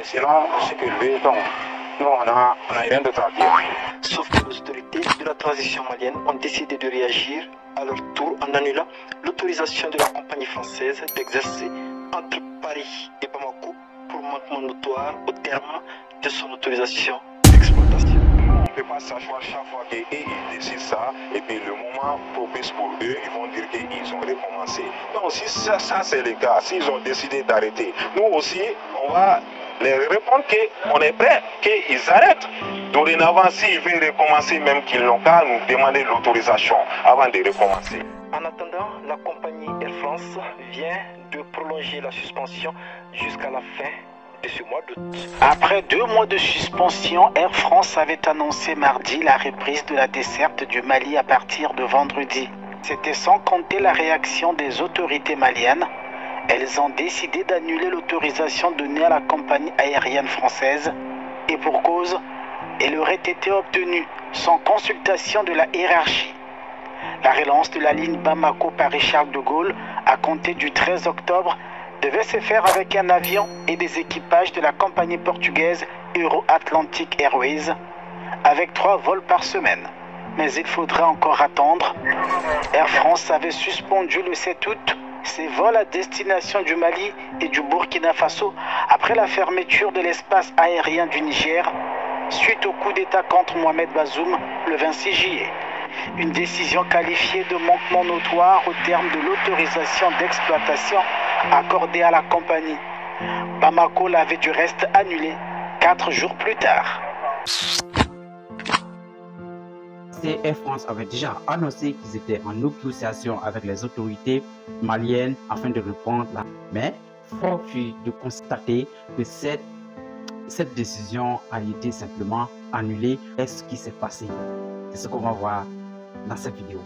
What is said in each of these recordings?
Sinon, c'est que lui, donc, nous, on n'a rien d'autre à dire. Sauf que les autorités de la transition malienne ont décidé de réagir à leur tour en annulant l'autorisation de la compagnie française d'exercer entre Paris et Bamako pour manquement notoire au terme de son autorisation d'exploitation. On ne peut pas s'asseoir chaque fois qu'ils décident ça, et puis le moment propice pour eux, ils vont dire qu'ils ont recommencé. Donc si ça c'est le cas, s'ils ont décidé d'arrêter, nous aussi, on va les répondre qu'on est prêt, qu'ils arrêtent. Dorénavant, s'ils veulent recommencer, même qu'ils n'ont qu'à nous demander l'autorisation avant de recommencer. En attendant, la compagnie Air France vient de prolonger la suspension jusqu'à la fin de ce mois d'août. Après 2 mois de suspension, Air France avait annoncé mardi la reprise de la desserte du Mali à partir de vendredi. C'était sans compter la réaction des autorités maliennes. Elles ont décidé d'annuler l'autorisation donnée à la compagnie aérienne française et pour cause, elle aurait été obtenue sans consultation de la hiérarchie. La relance de la ligne Bamako-Paris-Charles de Gaulle à compter du 13 octobre devait se faire avec un avion et des équipages de la compagnie portugaise Euro-Atlantic Airways avec 3 vols par semaine. Mais il faudra encore attendre. Air France avait suspendu le 7 août ses vols à destination du Mali et du Burkina Faso après la fermeture de l'espace aérien du Niger suite au coup d'État contre Mohamed Bazoum le 26 juillet. Une décision qualifiée de manquement notoire au terme de l'autorisation d'exploitation accordée à la compagnie. Bamako l'avait du reste annulé 4 jours plus tard. Air France avait déjà annoncé qu'ils étaient en négociation avec les autorités maliennes afin de reprendre la... Mais fort fut de constater que cette décision a été simplement annulée. Qu'est-ce qui s'est passé? C'est ce qu'on va voir dans cette vidéo.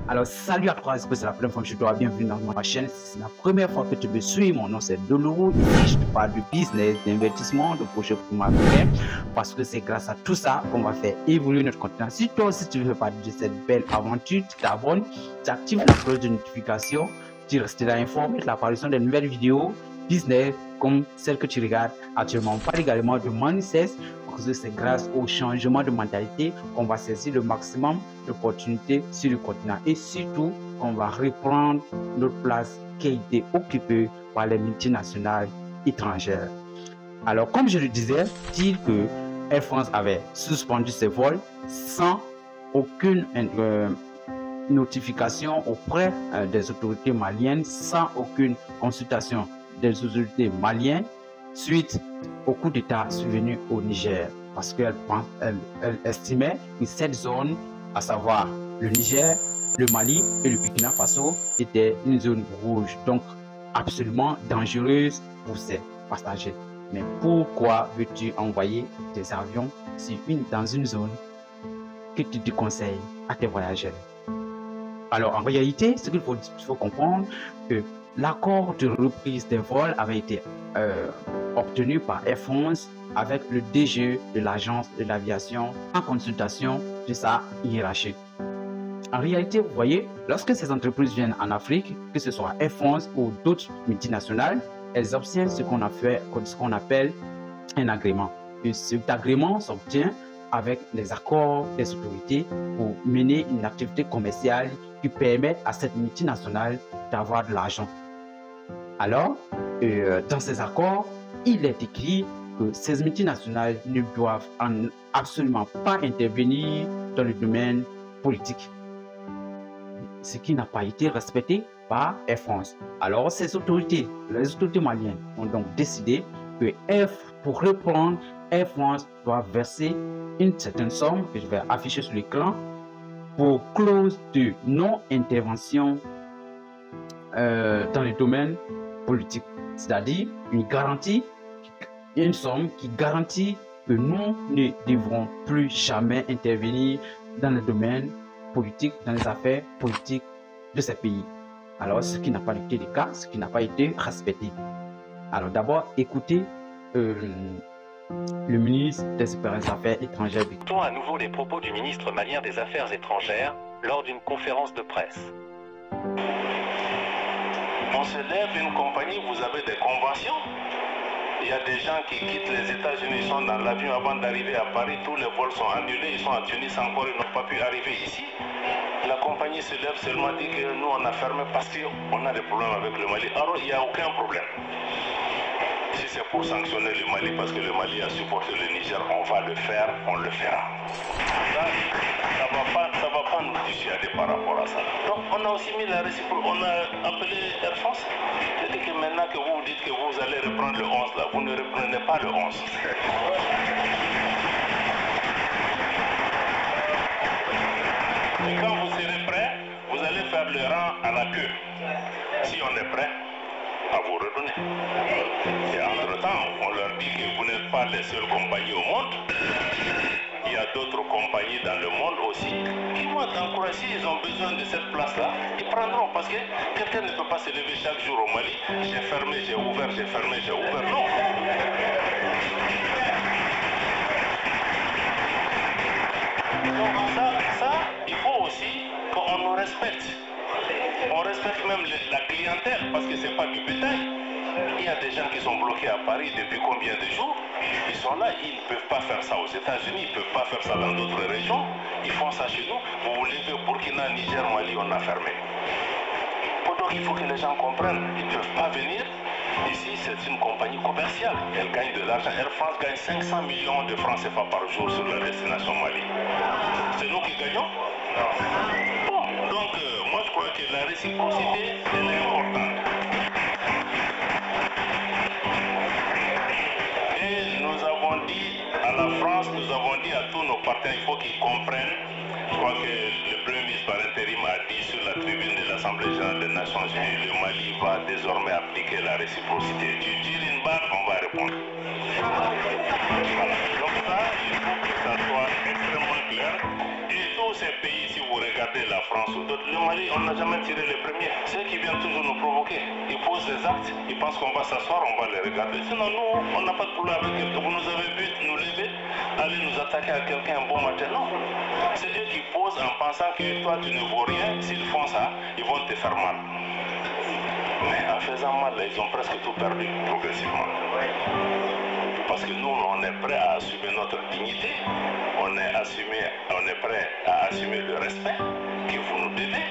Alors salut à toi, est-ce que c'est la première fois que je dois bienvenue dans ma chaîne? Si c'est la première fois que tu me suis, mon nom c'est Doloro. Ici je te parle de business, d'investissement, de projets pour ma vie, parce que c'est grâce à tout ça qu'on va faire évoluer notre contenu. Si toi aussi tu veux parler de cette belle aventure, tu t'abonnes, tu actives la cloche de notification, tu resteras informé de l'apparition de nouvelles vidéos business comme celle que tu regardes actuellement. On parle également de mindset, parce que c'est grâce au changement de mentalité qu'on va saisir le maximum d'opportunités sur le continent et surtout qu'on va reprendre notre place qui a été occupée par les multinationales étrangères. Alors comme je le disais, dire que Air France avait suspendu ses vols sans aucune notification auprès des autorités maliennes, sans aucune consultation des autorités maliennes suite au coup d'État survenu au Niger, parce qu'elle estimait que cette zone, à savoir le Niger, le Mali et le Burkina Faso, était une zone rouge, donc absolument dangereuse pour ses passagers. Mais pourquoi veux-tu envoyer des avions dans une zone que tu déconseilles à tes voyageurs? Alors en réalité, ce qu'il faut comprendre, que l'accord de reprise des vols avait été obtenu par Air France avec le DG de l'agence de l'aviation en consultation de sa hiérarchie. En réalité, vous voyez, lorsque ces entreprises viennent en Afrique, que ce soit Air France ou d'autres multinationales, elles obtiennent ce qu'on appelle un agrément. Et cet agrément s'obtient avec les accords des autorités pour mener une activité commerciale qui permet à cette multinationale d'avoir de l'argent. Alors, dans ces accords, il est écrit que ces multinationales ne doivent absolument pas intervenir dans le domaine politique, ce qui n'a pas été respecté par Air France. Alors, les autorités maliennes ont donc décidé que pour reprendre, Air France doit verser une certaine somme que je vais afficher sur l'écran pour clause de non-intervention dans le domaine politique, c'est-à-dire une somme qui garantit que nous ne devrons plus jamais intervenir dans le domaine politique, dans les affaires politiques de ces pays. Alors, ce qui n'a pas été le cas, ce qui n'a pas été respecté. Alors, d'abord, écoutez le ministre des Affaires étrangères. Écoutons à nouveau les propos du ministre malien des Affaires étrangères lors d'une conférence de presse. On se lève une compagnie, vous avez des conventions. Il y a des gens qui quittent les États-Unis, ils sont dans l'avion avant d'arriver à Paris, tous les vols sont annulés, ils sont à Tunis encore, ils n'ont pas pu arriver ici. La compagnie se lève seulement, dit que nous on a fermé parce qu'on a des problèmes avec le Mali. Alors il n'y a aucun problème. Si c'est pour sanctionner le Mali parce que le Mali a supporté le Niger, on va le faire, on le fera. Ça va pas nous dissuader par rapport à ça. Donc on a aussi mis la réciproque, on a appelé Air France. C'est-à-dire que maintenant que vous dites que vous allez reprendre le 11 là, vous ne reprenez pas le 11. Et quand vous serez prêt, vous allez faire le rang à la queue. Si on est prêt, à vous redonner. Et entre-temps, on leur dit que vous n'êtes pas les seules compagnies au monde. Il y a d'autres compagnies dans le monde aussi qui vont encourager. S'ils ont besoin de cette place-là, ils prendront. Parce que quelqu'un ne peut pas se lever chaque jour au Mali. J'ai fermé, j'ai ouvert, j'ai fermé, j'ai ouvert. Non. Donc ça, il faut aussi qu'on nous respecte. On respecte même la clientèle parce que c'est pas du bétail. Il y a des gens qui sont bloqués à Paris depuis combien de jours? Ils sont là, ils ne peuvent pas faire ça aux États-Unis, ils ne peuvent pas faire ça dans d'autres régions. Ils font ça chez nous. Vous voulez que Burkina, Niger, Mali, on a fermé. Donc il faut que les gens comprennent. Ils ne peuvent pas venir. Ici, c'est une compagnie commerciale. Elle gagne de l'argent. Air France gagne 500 millions de francs CFA par jour sur la destination Mali. C'est nous qui gagnons? Bon, donc moi je crois que la réciprocité, elle est importante. Et nous avons dit à la France, nous avons dit à tous nos partenaires, il faut qu'ils comprennent. Je crois que le Premier ministre par intérim a dit sur la tribune de l'Assemblée générale des Nations Unies, le Mali va désormais appliquer la réciprocité. Tu tires une balle, on va répondre. Voilà. Donc ça, il faut que ça soit extrêmement clair. Et tous ces pays, si vous regardez la France ou d'autres, le Mali, on n'a jamais tiré les premiers. Ceux qui viennent toujours nous provoquer, ils posent des actes, ils pensent qu'on va s'asseoir, on va les regarder. Sinon, nous, on n'a pas de problème avec quelqu'un. Vous nous avez vu nous lever, aller nous attaquer à quelqu'un un bon matin. Non. C'est eux qui posent en pensant que toi, tu ne vaux rien. S'ils font ça, ils vont te faire mal. Mais en faisant mal, ils ont presque tout perdu progressivement. Parce que nous, on est prêt à assumer notre dignité, on est prêt à assumer le respect que vous nous devez.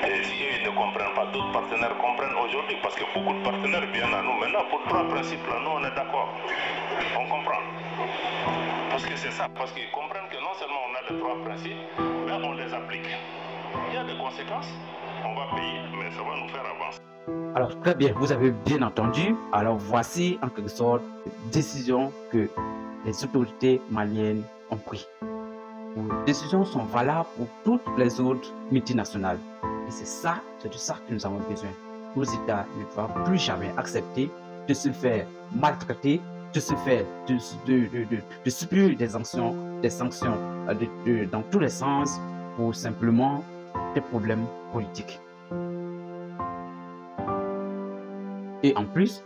Et si eux ne comprennent pas, d'autres partenaires comprennent aujourd'hui, parce que beaucoup de partenaires viennent à nous. Maintenant, pour trois principes, là, nous, on est d'accord. On comprend. Parce que c'est ça, parce qu'ils comprennent que non seulement on a les trois principes, mais on les applique. Il y a des conséquences, on va payer, mais ça va nous faire avancer. Alors très bien, vous avez bien entendu. Alors voici en quelque sorte les décisions que les autorités maliennes ont prises. Les décisions sont valables pour toutes les autres multinationales. Et c'est de ça que nous avons besoin. Nos États ne doivent plus jamais accepter de se faire maltraiter, de se faire de subir des sanctions dans tous les sens pour simplement des problèmes politiques. Et en plus,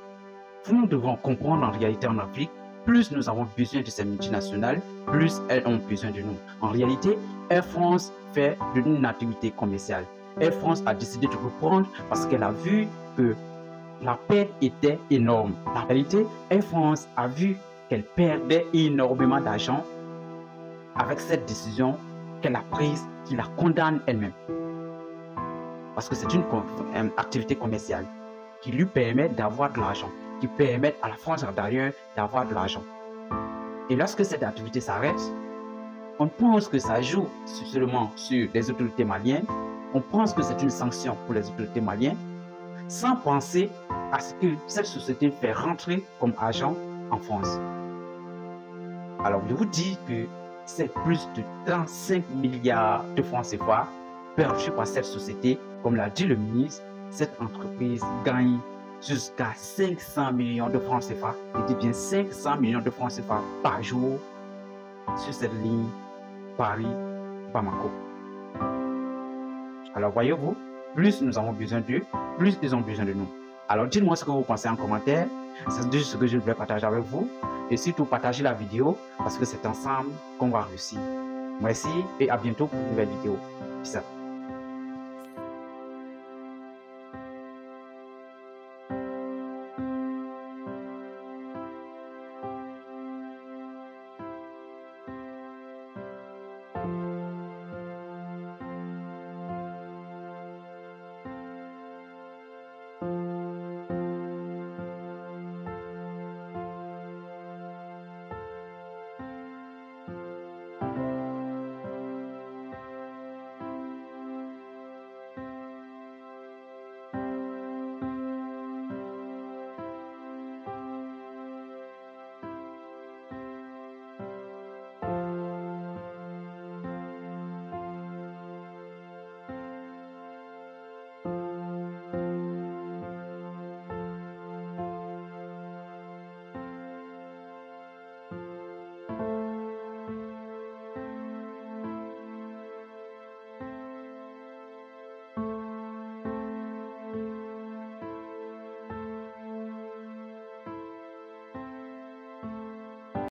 nous devons comprendre en réalité en Afrique, plus nous avons besoin de ces multinationales, plus elles ont besoin de nous. En réalité, Air France fait une activité commerciale. Air France a décidé de reprendre parce qu'elle a vu que la perte était énorme. En réalité, Air France a vu qu'elle perdait énormément d'argent avec cette décision qu'elle a prise, qui la condamne elle-même. Parce que c'est une activité commerciale qui lui permet d'avoir de l'argent, qui permet à la France d'ailleurs d'avoir de l'argent. Et lorsque cette activité s'arrête, on pense que ça joue seulement sur les autorités maliennes, on pense que c'est une sanction pour les autorités maliennes, sans penser à ce que cette société fait rentrer comme argent en France. Alors je vous dis que c'est plus de 35 milliards de francs CFA perdus par cette société. Comme l'a dit le ministre, cette entreprise gagne jusqu'à 500 millions de francs CFA. Je dis bien 500 millions de francs CFA par jour sur cette ligne Paris-Bamako. Alors voyez-vous, plus nous avons besoin d'eux, plus ils ont besoin de nous. Alors dites-moi ce que vous pensez en commentaire. C'est juste ce que je voulais partager avec vous. Et surtout partagez la vidéo parce que c'est ensemble qu'on va réussir. Merci et à bientôt pour une nouvelle vidéo. Peace out.